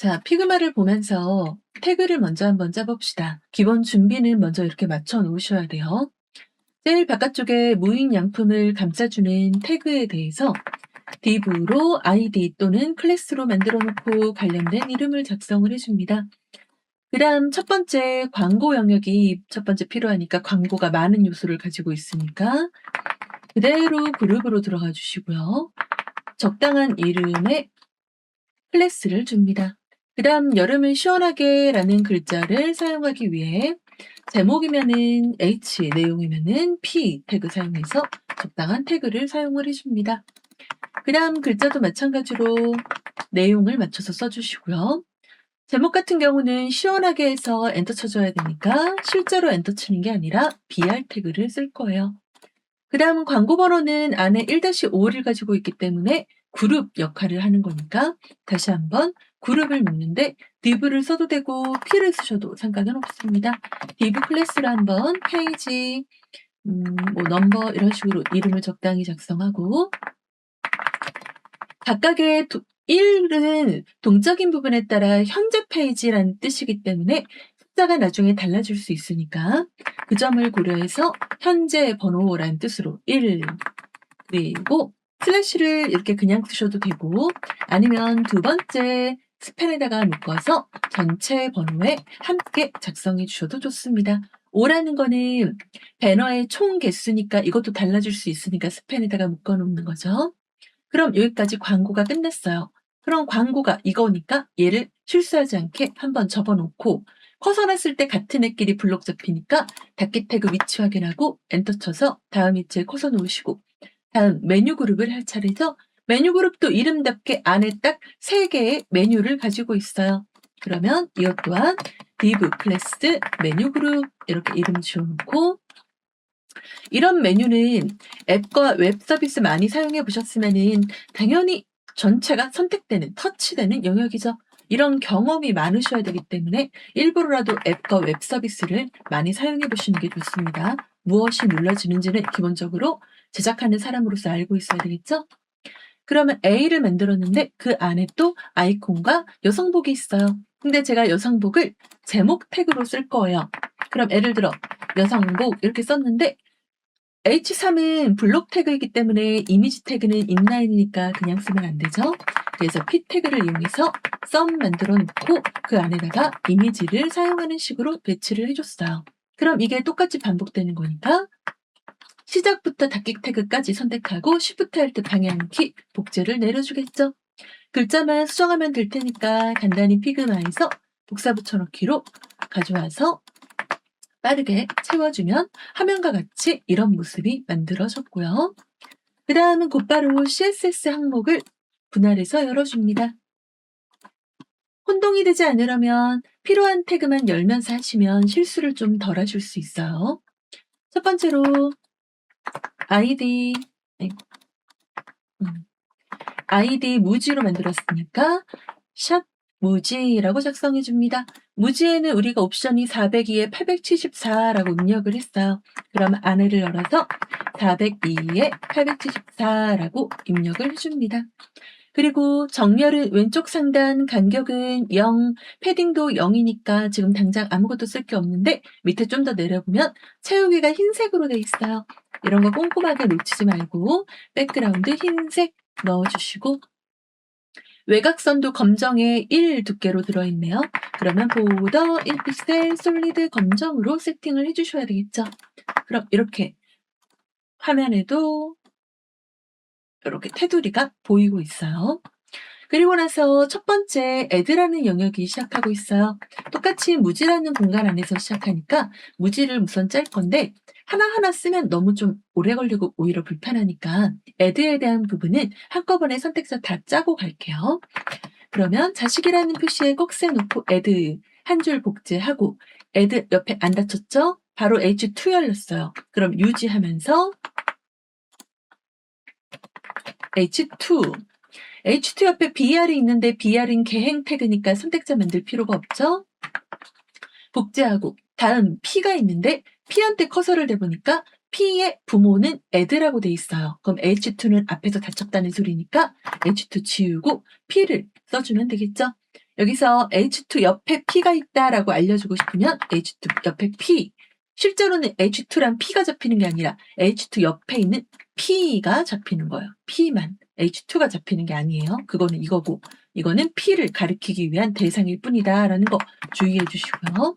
자, 피그마를 보면서 태그를 먼저 한번 짜봅시다. 기본 준비는 먼저 이렇게 맞춰 놓으셔야 돼요. 제일 바깥쪽에 무인 양품을 감싸주는 태그에 대해서 div로 id 또는 클래스로 만들어 놓고 관련된 이름을 작성을 해줍니다. 그 다음 첫 번째 광고 영역이 첫 번째 필요하니까 광고가 많은 요소를 가지고 있으니까 그대로 그룹으로 들어가 주시고요. 적당한 이름의 클래스를 줍니다. 그 다음 여름을 시원하게 라는 글자를 사용하기 위해 제목이면은 H, 내용이면은 P 태그 사용해서 적당한 태그를 사용을 해줍니다. 그 다음 글자도 마찬가지로 내용을 맞춰서 써주시고요. 제목 같은 경우는 시원하게 해서 엔터 쳐줘야 되니까 실제로 엔터 치는 게 아니라 BR 태그를 쓸 거예요. 그 다음 광고 번호는 안에 1-5를 가지고 있기 때문에 그룹 역할을 하는 거니까 다시 한번 그룹을 묻는데 div를 써도 되고 p를 쓰셔도 상관은 없습니다. div 클래스로 한번 페이지, 뭐 넘버 이런 식으로 이름을 적당히 작성하고 각각의 1은 동적인 부분에 따라 현재 페이지라는 뜻이기 때문에 숫자가 나중에 달라질 수 있으니까 그 점을 고려해서 현재 번호라는 뜻으로 1, 그리고 슬래시를 이렇게 그냥 쓰셔도 되고 아니면 두 번째 스펜에다가 묶어서 전체 번호에 함께 작성해 주셔도 좋습니다. 5라는 거는 배너의 총 개수니까 이것도 달라질 수 있으니까 스펜에다가 묶어 놓는 거죠. 그럼 여기까지 광고가 끝났어요. 그럼 광고가 이거니까 얘를 실수하지 않게 한번 접어놓고 커서 놨을 때 같은 애끼리 블록 잡히니까 닫기 태그 위치 확인하고 엔터 쳐서 다음 위치에 커서 놓으시고 다음 메뉴 그룹을 할 차례죠. 메뉴 그룹도 이름답게 안에 딱 3개의 메뉴를 가지고 있어요. 그러면 이것 또한 div 클래스 메뉴 그룹 이렇게 이름 지어놓고 이런 메뉴는 앱과 웹 서비스 많이 사용해 보셨으면은 당연히 전체가 선택되는, 터치되는 영역이죠. 이런 경험이 많으셔야 되기 때문에 일부러라도 앱과 웹 서비스를 많이 사용해 보시는 게 좋습니다. 무엇이 눌러지는지는 기본적으로 제작하는 사람으로서 알고 있어야 되겠죠? 그러면 A를 만들었는데 그 안에 또 아이콘과 여성복이 있어요. 근데 제가 여성복을 제목 태그로 쓸 거예요. 그럼 예를 들어 여성복 이렇게 썼는데 H3은 블록 태그이기 때문에 이미지 태그는 인라인이니까 그냥 쓰면 안 되죠. 그래서 P 태그를 이용해서 썸 만들어 놓고 그 안에다가 이미지를 사용하는 식으로 배치를 해줬어요. 그럼 이게 똑같이 반복되는 거니까 시작부터 닫기 태그까지 선택하고 Shift Alt 방향키 복제를 내려주겠죠. 글자만 수정하면 될 테니까 간단히 피그마에서 복사 붙여넣기로 가져와서 빠르게 채워주면 화면과 같이 이런 모습이 만들어졌고요. 그 다음은 곧바로 CSS 항목을 분할해서 열어줍니다. 혼동이 되지 않으려면 필요한 태그만 열면서 하시면 실수를 좀 덜 하실 수 있어요. 첫 번째로 아이디 무지로 만들었으니까 샵 무지라고 작성해 줍니다. 무지에는 우리가 옵션이 402에 874라고 입력을 했어요. 그럼 안에를 열어서 402에 874라고 입력을 해줍니다. 그리고 정렬은 왼쪽 상단, 간격은 0, 패딩도 0이니까 지금 당장 아무것도 쓸 게 없는데 밑에 좀 더 내려보면 채우기가 흰색으로 돼 있어요. 이런 거 꼼꼼하게 놓치지 말고 백그라운드 흰색 넣어주시고 외곽선도 검정에 1 두께로 들어있네요. 그러면 보더 1픽셀 솔리드 검정으로 세팅을 해주셔야 되겠죠. 그럼 이렇게 화면에도 이렇게 테두리가 보이고 있어요. 그리고 나서 첫 번째 add라는 영역이 시작하고 있어요. 똑같이 무지라는 공간 안에서 시작하니까 무지를 우선 짤 건데 하나하나 쓰면 너무 좀 오래 걸리고 오히려 불편하니까 add에 대한 부분은 한꺼번에 선택사 다 짜고 갈게요. 그러면 자식이라는 표시에 꺽쇠 놓고 add 한 줄 복제하고 add 옆에 안 닫혔죠? 바로 H2 열렸어요. 그럼 유지하면서 H2 H2 옆에 BR이 있는데 BR은 개행 태그니까 선택자 만들 필요가 없죠? 복제하고 다음 P가 있는데 P한테 커서를 대보니까 P의 부모는 add라고 돼 있어요. 그럼 H2는 앞에서 닫혔다는 소리니까 H2 지우고 P를 써주면 되겠죠? 여기서 H2 옆에 P가 있다라고 알려주고 싶으면 H2 옆에 P. 실제로는 H2란 P가 잡히는 게 아니라 H2 옆에 있는 P가 잡히는 거예요. P만. H2가 잡히는 게 아니에요. 그거는 이거고, 이거는 P를 가리키기 위한 대상일 뿐이다라는 거 주의해 주시고요.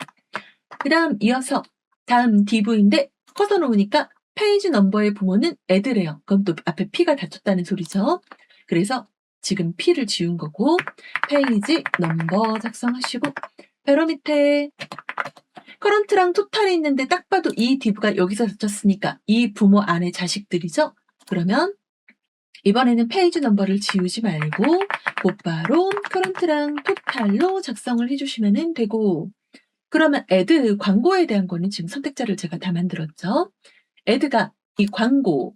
그 다음 이어서 다음 DV인데 커서 놓으니까 페이지 넘버의 부모는 add래요. 그럼 또 앞에 P가 닫혔다는 소리죠. 그래서 지금 P를 지운 거고 페이지 넘버 작성하시고 바로 밑에 커런트랑 토탈이 있는데 딱 봐도 이 div가 여기서 닫혔으니까 이 부모 안에 자식들이죠. 그러면 이번에는 페이지 넘버를 지우지 말고 곧바로 커런트랑 토탈로 작성을 해주시면 되고, 그러면 add 광고에 대한 거는 지금 선택자를 제가 다 만들었죠. add가 이 광고,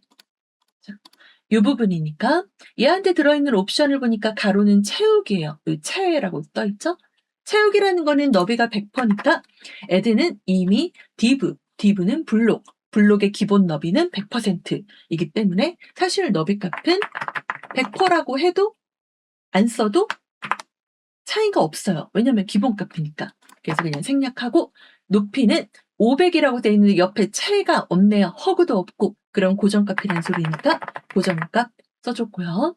이 부분이니까 얘한테 들어있는 옵션을 보니까 가로는 채우기예요. 이 채라고 떠있죠. 채우기라는 거는 너비가 100%니까 add는 이미 div는 블록의 기본 너비는 100%이기 때문에 사실 너비 값은 100%라고 해도 안 써도 차이가 없어요. 왜냐면 기본 값이니까. 그래서 그냥 생략하고 높이는 500이라고 돼 있는데 옆에 차이가 없네요. 허그도 없고 그런 고정값이란 소리니까 고정값 써줬고요.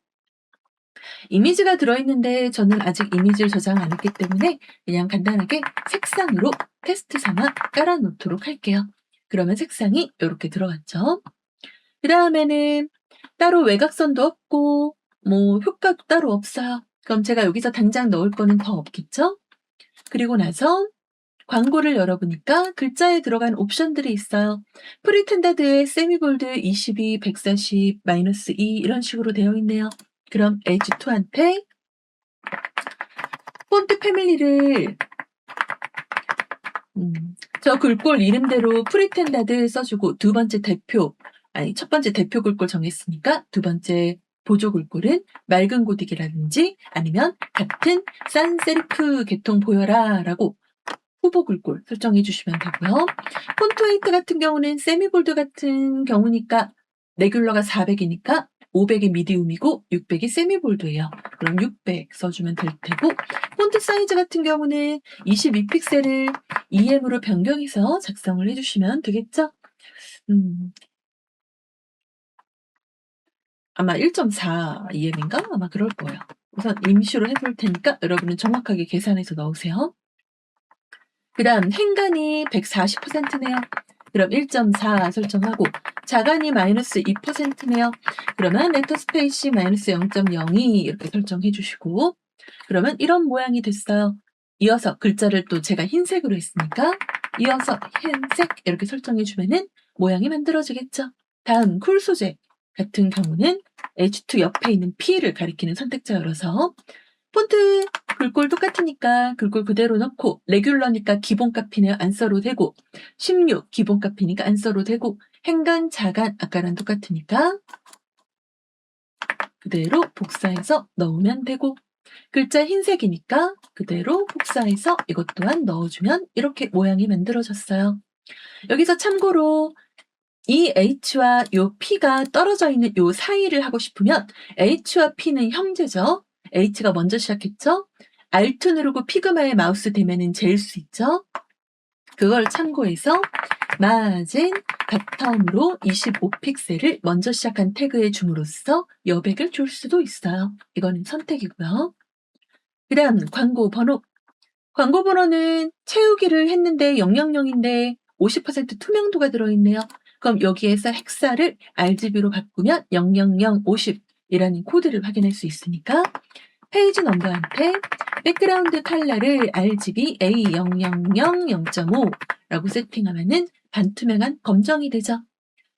이미지가 들어있는데 저는 아직 이미지를 저장 안 했기 때문에 그냥 간단하게 색상으로 테스트 삼아 깔아놓도록 할게요. 그러면 색상이 이렇게 들어갔죠. 그 다음에는 따로 외곽선도 없고 뭐 효과도 따로 없어요. 그럼 제가 여기서 당장 넣을 거는 더 없겠죠? 그리고 나서 광고를 열어보니까 글자에 들어간 옵션들이 있어요. 프리텐다드의 세미볼드 22, 140, -2 이런 식으로 되어 있네요. 그럼 H2한테 폰트 패밀리를 저 글꼴 이름대로 프리텐다드 써주고 첫 번째 대표 글꼴 정했으니까 두 번째 보조 글꼴은 맑은 고딕이라든지 아니면 같은 산세리프 계통 보여라 라고 후보 글꼴 설정해 주시면 되고요. 폰트 웨이트 같은 경우는 세미볼드 같은 경우니까 레귤러가 400이니까 500이 미디움이고 600이 세미볼드예요. 그럼 600 써주면 될 테고, 폰트 사이즈 같은 경우는 22픽셀을 EM으로 변경해서 작성을 해주시면 되겠죠. 아마 1.4 EM인가? 아마 그럴 거예요. 우선 임시로 해볼 테니까 여러분은 정확하게 계산해서 넣으세요. 그 다음 행간이 140%네요. 그럼 1.4 설정하고 자간이 -2%네요. 그러면 레터 스페이시 -0.02 이렇게 설정해 주시고, 그러면 이런 모양이 됐어요. 이어서 글자를 또 제가 흰색으로 했으니까 이어서 흰색 이렇게 설정해 주면은 모양이 만들어지겠죠. 다음 쿨 소재 같은 경우는 H2 옆에 있는 P를 가리키는 선택자 열어서 폰트 글꼴 똑같으니까 글꼴 그대로 넣고, 레귤러니까 기본값이네요. 안 써도 되고, 16 기본값이니까 안 써도 되고, 행간, 자간 아까랑 똑같으니까 그대로 복사해서 넣으면 되고, 글자 흰색이니까 그대로 복사해서 이것 또한 넣어주면 이렇게 모양이 만들어졌어요. 여기서 참고로 이 H와 요 P가 떨어져 있는 요 사이를 하고 싶으면 H와 P는 형제죠. H가 먼저 시작했죠. Alt 누르고 피그마에 마우스 대면은 재일 수 있죠. 그걸 참고해서 마진 바텀으로 25픽셀을 먼저 시작한 태그에 줌으로써 여백을 줄 수도 있어요. 이거는 선택이고요. 그 다음 광고 번호. 광고 번호는 채우기를 했는데 000인데 50% 투명도가 들어있네요. 그럼 여기에서 헥사를 RGB로 바꾸면 00050이라는 코드를 확인할 수 있으니까 페이지 넘버한테 백그라운드 컬러를 RGB A0000.5라고 세팅하면은 반투명한 검정이 되죠.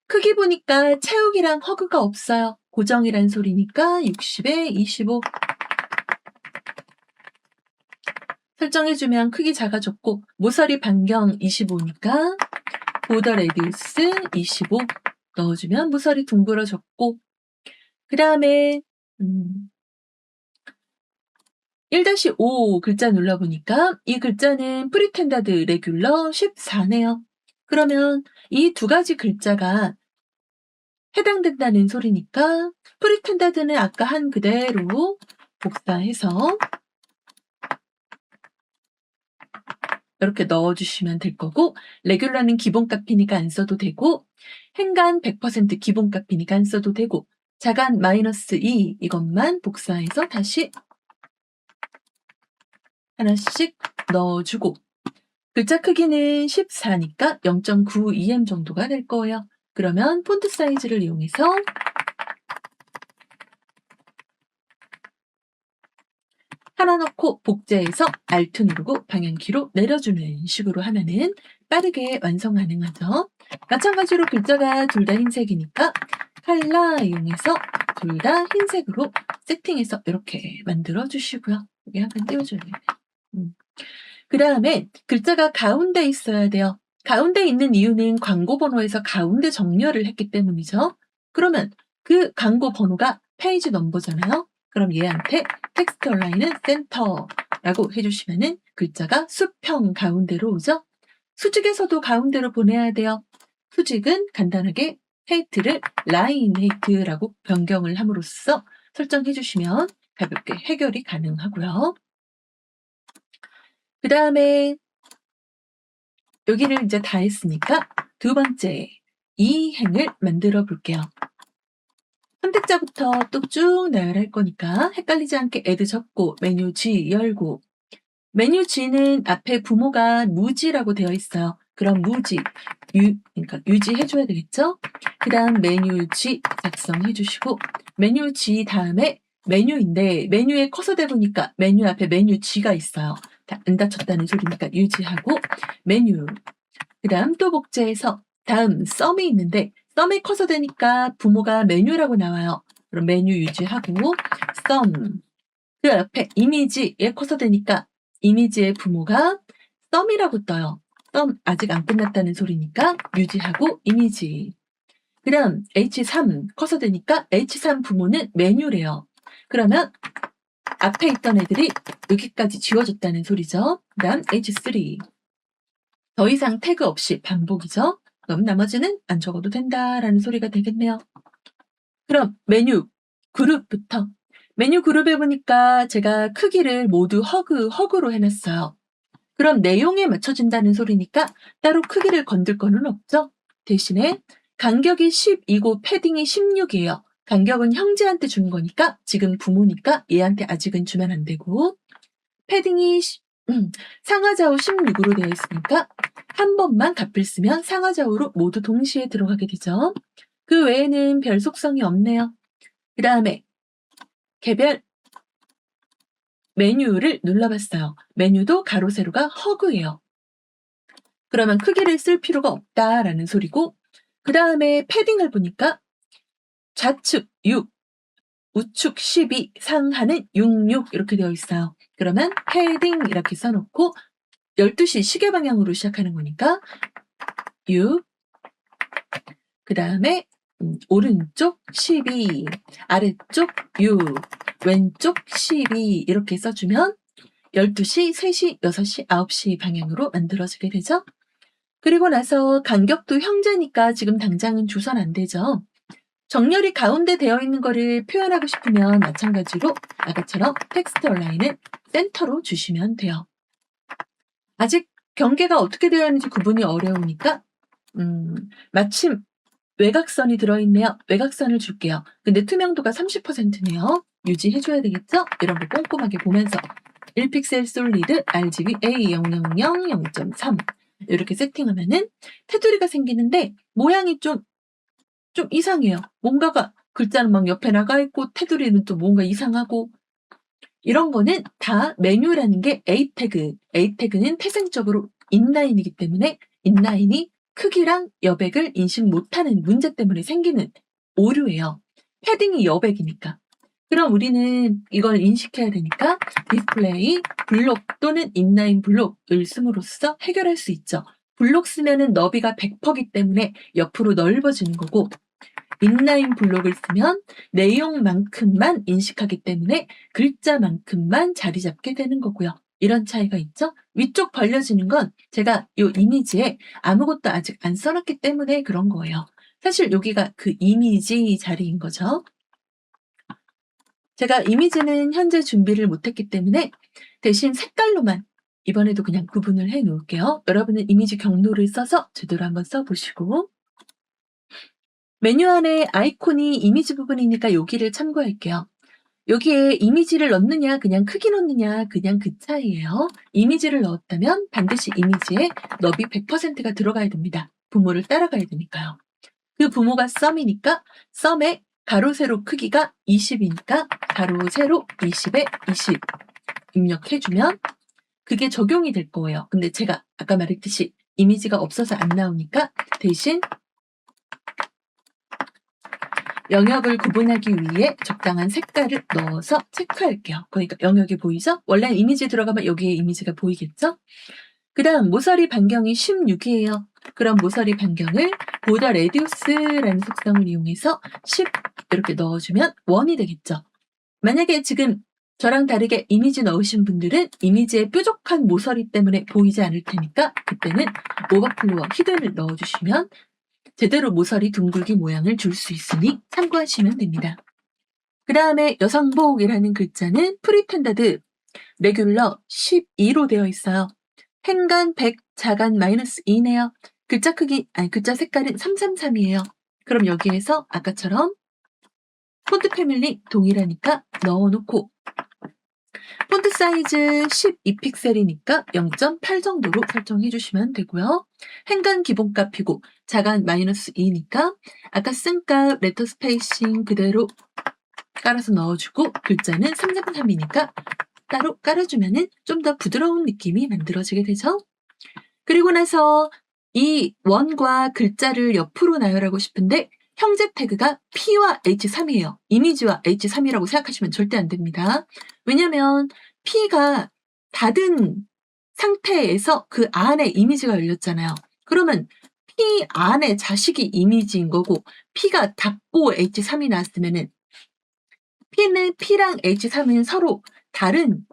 크기 보니까 채우기랑 허그가 없어요. 고정이란 소리니까 60에 25 설정해주면 크기 작아졌고, 모서리 반경 25니까 보더 레디우스 25 넣어주면 모서리 둥그러졌고, 그 다음에 1-5 글자 눌러보니까 이 글자는 프리텐다드 레귤러 14네요. 그러면 이 두 가지 글자가 해당된다는 소리니까 프리텐다드는 아까 한 그대로 복사해서 이렇게 넣어주시면 될 거고, 레귤러는 기본값이니까 안 써도 되고, 행간 100% 기본값이니까 안 써도 되고, 자간 -2 이것만 복사해서 다시 하나씩 넣어주고, 글자 크기는 14니까 0.92em 정도가 될 거예요. 그러면 폰트 사이즈를 이용해서 하나 넣고 복제해서 Alt 누르고 방향키로 내려주는 식으로 하면은 빠르게 완성 가능하죠. 마찬가지로 글자가 둘 다 흰색이니까 컬러 이용해서 둘 다 흰색으로 세팅해서 이렇게 만들어 주시고요. 여기 한번 띄워줘야 돼요. 그 다음에 글자가 가운데 있어야 돼요. 가운데 있는 이유는 광고 번호에서 가운데 정렬을 했기 때문이죠. 그러면 그 광고 번호가 페이지 넘버잖아요. 그럼 얘한테 텍스트 얼라인은 센터라고 해주시면은 글자가 수평 가운데로 오죠. 수직에서도 가운데로 보내야 돼요. 수직은 간단하게 헤이트를 라인 헤이트라고 변경을 함으로써 설정해 주시면 가볍게 해결이 가능하고요. 그 다음에 여기를 이제 다 했으니까 두 번째 이 행을 만들어 볼게요. 선택자부터 또 쭉 나열할 거니까 헷갈리지 않게 add 적고 메뉴 G 열고, 메뉴 G는 앞에 부모가 무지라고 되어 있어요. 그럼 무지, 그러니까 유지해 줘야 되겠죠? 그 다음 메뉴 G 작성해 주시고, 메뉴 G 다음에 메뉴인데 메뉴에 커서 대보니까 메뉴 앞에 메뉴 G가 있어요. 안 닫혔다는 소리니까 유지하고 메뉴, 그 다음 또 복제해서 다음 썸이 있는데 썸에 커서 되니까 부모가 메뉴라고 나와요. 그럼 메뉴 유지하고 썸, 그 옆에 이미지에 커서 되니까 이미지의 부모가 썸이라고 떠요. 썸 아직 안 끝났다는 소리니까 유지하고 이미지. 그 다음 H3 커서 되니까 H3 부모는 메뉴래요. 그러면 앞에 있던 애들이 여기까지 지워졌다는 소리죠. 그 다음 H3. 더 이상 태그 없이 반복이죠. 그럼 나머지는 안 적어도 된다라는 소리가 되겠네요. 그럼 메뉴 그룹부터. 메뉴 그룹에 보니까 제가 크기를 모두 허그로 해놨어요. 그럼 내용에 맞춰진다는 소리니까 따로 크기를 건들 거는 없죠. 대신에 간격이 10이고 패딩이 16이에요. 간격은 형제한테 주는 거니까 지금 부모니까 얘한테 아직은 주면 안 되고, 패딩이 상하좌우 16으로 되어 있으니까 한 번만 값을 쓰면 상하좌우로 모두 동시에 들어가게 되죠. 그 외에는 별 속성이 없네요. 그 다음에 개별 메뉴를 눌러봤어요. 메뉴도 가로 세로가 허그예요. 그러면 크기를 쓸 필요가 없다라는 소리고, 그 다음에 패딩을 보니까 좌측 6, 우측 12, 상하는 66 이렇게 되어 있어요. 그러면 패딩 이렇게 써놓고 12시 시계 방향으로 시작하는 거니까 6, 그 다음에 오른쪽 12, 아래쪽 6, 왼쪽 12 이렇게 써주면 12시, 3시, 6시, 9시 방향으로 만들어지게 되죠. 그리고 나서 간격도 형제니까 지금 당장은 주선 안 되죠. 정렬이 가운데 되어 있는 거를 표현하고 싶으면 마찬가지로 아까처럼 텍스트 얼라인은 센터로 주시면 돼요. 아직 경계가 어떻게 되어 있는지 구분이 어려우니까 마침 외곽선이 들어있네요. 외곽선을 줄게요. 근데 투명도가 30%네요. 유지해줘야 되겠죠? 이런 거 꼼꼼하게 보면서 1픽셀 솔리드 RGB A000 0.3 이렇게 세팅하면은 테두리가 생기는데 모양이 좀 이상해요. 뭔가가 글자는 막 옆에 나가 있고 테두리는 또 뭔가 이상하고, 이런 거는 다 메뉴라는 게 A 태그는 태생적으로 인라인이기 때문에 인라인이 크기랑 여백을 인식 못하는 문제 때문에 생기는 오류예요. 패딩이 여백이니까. 그럼 우리는 이걸 인식해야 되니까 디스플레이 블록 또는 인라인 블록을 씀으로써 해결할 수 있죠. 블록 쓰면은 너비가 100%기 때문에 옆으로 넓어지는 거고, 인라인 블록을 쓰면 내용만큼만 인식하기 때문에 글자만큼만 자리 잡게 되는 거고요. 이런 차이가 있죠? 위쪽 벌려지는 건 제가 이 이미지에 아무것도 아직 안 써놨기 때문에 그런 거예요. 사실 여기가 그 이미지 자리인 거죠. 제가 이미지는 현재 준비를 못했기 때문에 대신 색깔로만 이번에도 그냥 구분을 해 놓을게요. 여러분은 이미지 경로를 써서 제대로 한번 써 보시고 메뉴 안에 아이콘이 이미지 부분이니까 여기를 참고할게요. 여기에 이미지를 넣느냐 그냥 크기 넣느냐 그냥 그 차이예요. 이미지를 넣었다면 반드시 이미지에 너비 100%가 들어가야 됩니다. 부모를 따라가야 되니까요. 그 부모가 썸이니까 썸의 가로 세로 크기가 20이니까 가로 세로 20에 20 입력해 주면 그게 적용이 될 거예요. 근데 제가 아까 말했듯이 이미지가 없어서 안 나오니까 대신 영역을 구분하기 위해 적당한 색깔을 넣어서 체크할게요. 그러니까 영역이 보이죠? 원래는 이미지 들어가면 여기에 이미지가 보이겠죠? 그 다음 모서리 반경이 16이에요. 그럼 모서리 반경을 보더 레디우스라는 속성을 이용해서 10 이렇게 넣어주면 1이 되겠죠. 만약에 지금 저랑 다르게 이미지 넣으신 분들은 이미지의 뾰족한 모서리 때문에 보이지 않을 테니까 그때는 오버플로어 히든을 넣어주시면 제대로 모서리 둥글기 모양을 줄 수 있으니 참고하시면 됩니다. 그 다음에 여성복이라는 글자는 프리텐더드 레귤러 12로 되어 있어요. 행간 100, 자간 -2네요. 글자 크기, 글자 색깔은 333이에요. 그럼 여기에서 아까처럼 폰트 패밀리 동일하니까 넣어놓고 폰트 사이즈 12픽셀이니까 0.8 정도로 설정해 주시면 되고요. 행간 기본값이고 자간 -2니까 아까 쓴 값 레터 스페이싱 그대로 깔아서 넣어주고 글자는 333이니까 따로 깔아주면 좀 더 부드러운 느낌이 만들어지게 되죠. 그리고 나서 이 원과 글자를 옆으로 나열하고 싶은데 형제 태그가 P와 H3이에요. 이미지와 H3이라고 생각하시면 절대 안 됩니다. 왜냐면 P가 닫은 상태에서 그 안에 이미지가 열렸잖아요. 그러면 P 안에 자식이 이미지인 거고 P가 닫고 H3이 나왔으면은 P는 P랑 H3은 서로 다른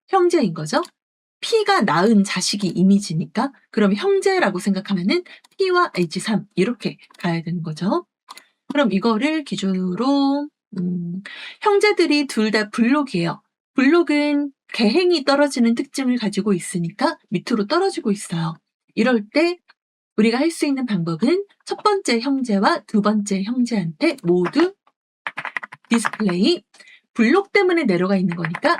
형제인 거죠. P가 낳은 자식이 이미지니까 그럼 형제라고 생각하면은 P와 H3 이렇게 가야 되는 거죠. 그럼 이거를 기준으로 형제들이 둘 다 블록이에요. 블록은 개행이 떨어지는 특징을 가지고 있으니까 밑으로 떨어지고 있어요. 이럴 때 우리가 할 수 있는 방법은 첫 번째 형제와 두 번째 형제한테 모두 디스플레이 블록 때문에 내려가 있는 거니까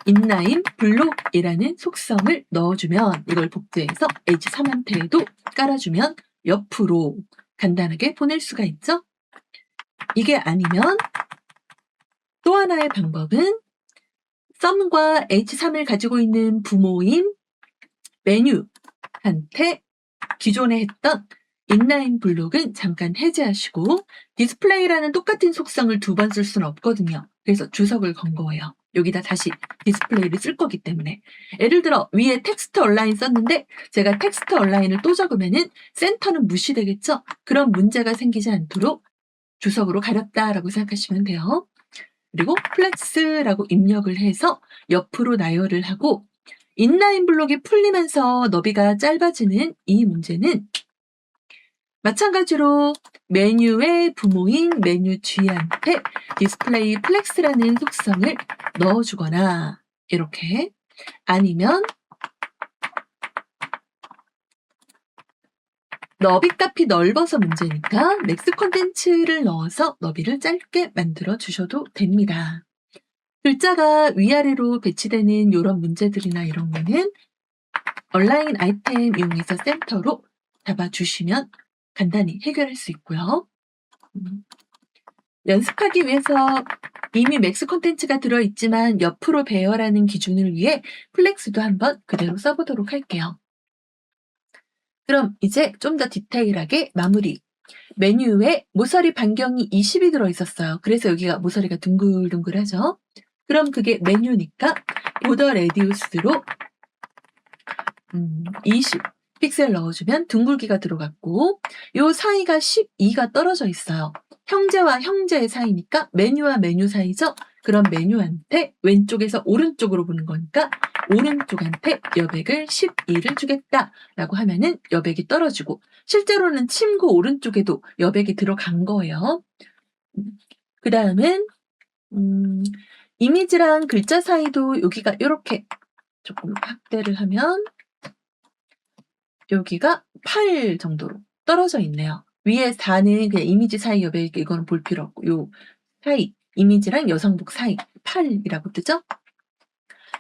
인라인 블록이라는 속성을 넣어주면 이걸 복제해서 H3한테도 깔아주면 옆으로 간단하게 보낼 수가 있죠. 이게 아니면 또 하나의 방법은 썸과 H3을 가지고 있는 부모인 메뉴한테 기존에 했던 인라인 블록은 잠깐 해제하시고 디스플레이라는 똑같은 속성을 두 번 쓸 수는 없거든요. 그래서 주석을 건 거예요. 여기다 다시 디스플레이를 쓸 거기 때문에 예를 들어 위에 텍스트 얼라인 썼는데 제가 텍스트 얼라인을 또 적으면은 센터는 무시되겠죠? 그런 문제가 생기지 않도록 주석으로 가렸다라고 생각하시면 돼요. 그리고 플렉스라고 입력을 해서 옆으로 나열을 하고 인라인 블록이 풀리면서 너비가 짧아지는 이 문제는 마찬가지로 메뉴의 부모인 메뉴 G한테 디스플레이 플렉스라는 속성을 넣어주거나 이렇게 아니면 너비 값이 넓어서 문제니까 맥스 콘텐츠를 넣어서 너비를 짧게 만들어 주셔도 됩니다. 글자가 위아래로 배치되는 이런 문제들이나 이런 거는 얼라인 아이템 이용해서 센터로 잡아주시면 간단히 해결할 수 있고요. 연습하기 위해서 이미 맥스 콘텐츠가 들어있지만 옆으로 배열하는 기준을 위해 플렉스도 한번 그대로 써보도록 할게요. 그럼 이제 좀 더 디테일하게 마무리. 메뉴에 모서리 반경이 20이 들어있었어요. 그래서 여기가 모서리가 둥글둥글하죠. 그럼 그게 메뉴니까 보더 레디우스로 20 픽셀 넣어주면 둥글기가 들어갔고 요 사이가 12가 떨어져 있어요. 형제와 형제의 사이니까 메뉴와 메뉴 사이죠. 그럼 메뉴한테 왼쪽에서 오른쪽으로 보는 거니까 오른쪽한테 여백을 12를 주겠다라고 하면은 여백이 떨어지고 실제로는 침구 오른쪽에도 여백이 들어간 거예요. 그 다음은 이미지랑 글자 사이도 여기가 이렇게 조금 확대를 하면 여기가 8 정도로 떨어져 있네요. 위에 4는 그냥 이미지 사이 여백 이거는 볼 필요 없고 요 사이 이미지랑 여성복 사이 8이라고 뜨죠?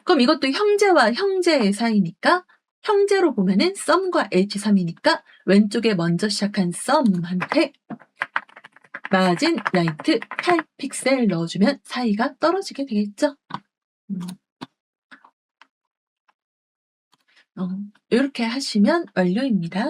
그럼 이것도 형제와 형제의 사이니까 형제로 보면은 썸과 H3이니까 왼쪽에 먼저 시작한 썸한테 마진 라이트 8 픽셀 넣어주면 사이가 떨어지게 되겠죠? 요렇게 하시면 완료입니다.